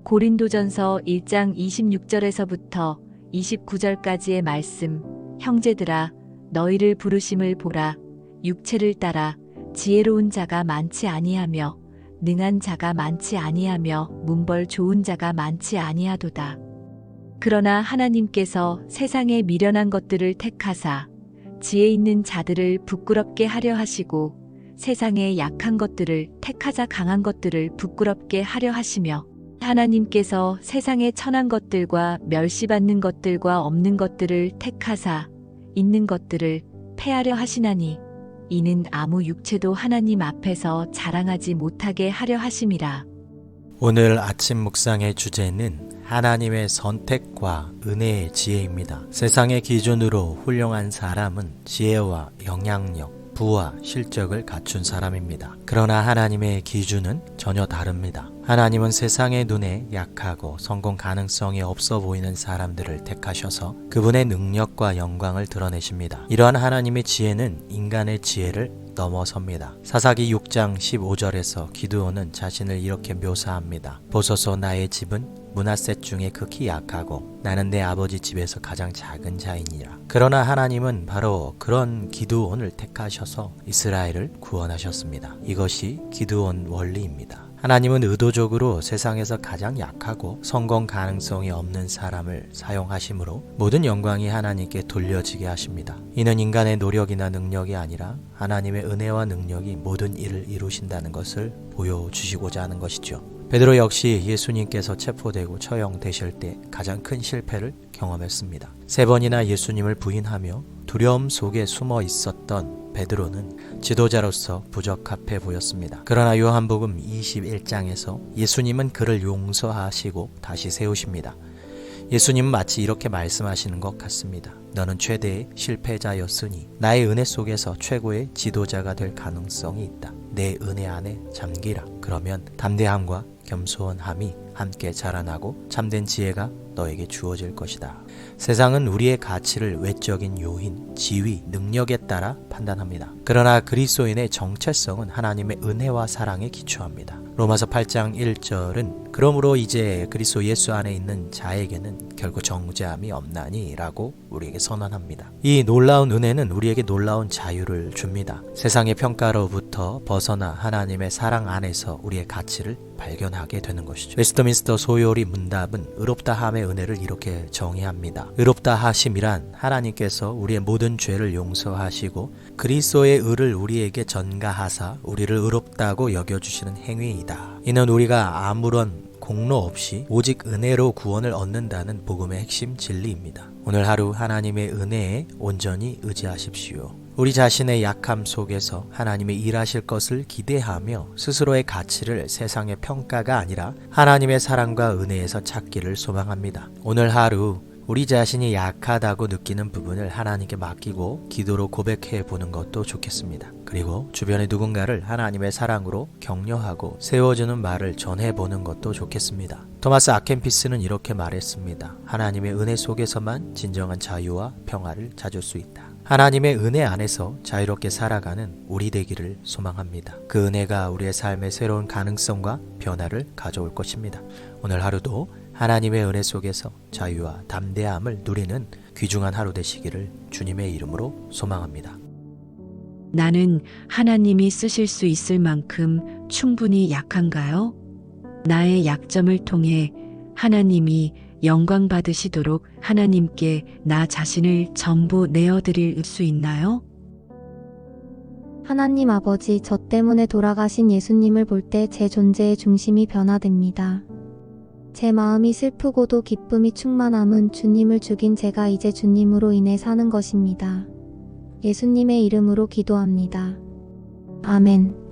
고린도전서 1장 26절에서부터 29절까지의 말씀. 형제들아, 너희를 부르심을 보라. 육체를 따라 지혜로운 자가 많지 아니하며 능한 자가 많지 아니하며 문벌 좋은 자가 많지 아니하도다. 그러나 하나님께서 세상의 미련한 것들을 택하사 지혜 있는 자들을 부끄럽게 하려 하시고 세상의 약한 것들을 택하사 강한 것들을 부끄럽게 하려 하시며 하나님께서 세상의 천한 것들과 멸시받는 것들과 없는 것들을 택하사 있는 것들을 패하려 하시나니 이는 아무 육체도 하나님 앞에서 자랑하지 못하게 하려 하심이라. 오늘 아침 묵상의 주제는 하나님의 선택과 은혜의 지혜입니다. 세상의 기준으로 훌륭한 사람은 지혜와 영향력, 부와 실적을 갖춘 사람입니다. 그러나 하나님의 기준은 전혀 다릅니다. 하나님은 세상의 눈에 약하고 성공 가능성이 없어 보이는 사람들을 택하셔서 그분의 능력과 영광을 드러내십니다. 이러한 하나님의 지혜는 인간의 지혜를 넘어섭니다. 사사기 6장 15절에서 기드온은 자신을 이렇게 묘사합니다. 보소서, 나의 집은 므낫셋 중에 극히 약하고 나는 내 아버지 집에서 가장 작은 자이니라. 그러나 하나님은 바로 그런 기드온을 택하셔서 이스라엘을 구원하셨습니다. 이것이 기드온 원리입니다. 하나님은 의도적으로 세상에서 가장 약하고 성공 가능성이 없는 사람을 사용하심으로 모든 영광이 하나님께 돌려지게 하십니다. 이는 인간의 노력이나 능력이 아니라 하나님의 은혜와 능력이 모든 일을 이루신다는 것을 보여주시고자 하는 것이죠. 베드로 역시 예수님께서 체포되고 처형되실 때 가장 큰 실패를 경험했습니다. 3번이나 예수님을 부인하며 두려움 속에 숨어 있었던 베드로는 지도자로서 부적합해 보였습니다. 그러나 요한복음 21장에서 예수님은 그를 용서하시고 다시 세우십니다. 예수님은 마치 이렇게 말씀하시는 것 같습니다. 너는 최대의 실패자였으니 나의 은혜 속에서 최고의 지도자가 될 가능성이 있다. 내 은혜 안에 잠기라. 그러면 담대함과 겸손함이 함께 자라나고 참된 지혜가 너에게 주어질 것이다. 세상은 우리의 가치를 외적인 요인, 지위, 능력에 따라 판단합니다. 그러나 그리스도인의 정체성은 하나님의 은혜와 사랑에 기초합니다. 로마서 8장 1절은 그러므로 이제 그리스도 예수 안에 있는 자에게는 결코 정죄함이 없나니 라고 우리에게 선언합니다. 이 놀라운 은혜는 우리에게 놀라운 자유를 줍니다. 세상의 평가로부터 벗어나 하나님의 사랑 안에서 우리의 가치를 발견하게 되는 것이죠. 웨스트민스터 소요리 문답은 의롭다함의 은혜를 이렇게 정의합니다. 의롭다하심이란 하나님께서 우리의 모든 죄를 용서하시고 그리스도의 의를 우리에게 전가하사 우리를 의롭다고 여겨주시는 행위이다. 이는 우리가 아무런 공로 없이 오직 은혜로 구원을 얻는다는 복음의 핵심 진리입니다. 오늘 하루 하나님의 은혜에 온전히 의지하십시오. 우리 자신의 약함 속에서 하나님의 일하실 것을 기대하며 스스로의 가치를 세상의 평가가 아니라 하나님의 사랑과 은혜에서 찾기를 소망합니다. 오늘 하루 우리 자신이 약하다고 느끼는 부분을 하나님께 맡기고 기도로 고백해 보는 것도 좋겠습니다. 그리고 주변의 누군가를 하나님의 사랑으로 격려하고 세워주는 말을 전해보는 것도 좋겠습니다. 토마스 아켄피스는 이렇게 말했습니다. 하나님의 은혜 속에서만 진정한 자유와 평화를 찾을 수 있다. 하나님의 은혜 안에서 자유롭게 살아가는 우리 되기를 소망합니다. 그 은혜가 우리의 삶의 새로운 가능성과 변화를 가져올 것입니다. 오늘 하루도 하나님의 은혜 속에서 자유와 담대함을 누리는 귀중한 하루 되시기를 주님의 이름으로 소망합니다. 나는 하나님이 쓰실 수 있을 만큼 충분히 약한가요? 나의 약점을 통해 하나님이 영광 받으시도록 하나님께 나 자신을 전부 내어드릴 수 있나요? 하나님 아버지, 저 때문에 돌아가신 예수님을 볼 때 제 존재의 중심이 변화됩니다. 제 마음이 슬프고도 기쁨이 충만함은 주님을 죽인 제가 이제 주님으로 인해 사는 것입니다. 예수님의 이름으로 기도합니다. 아멘.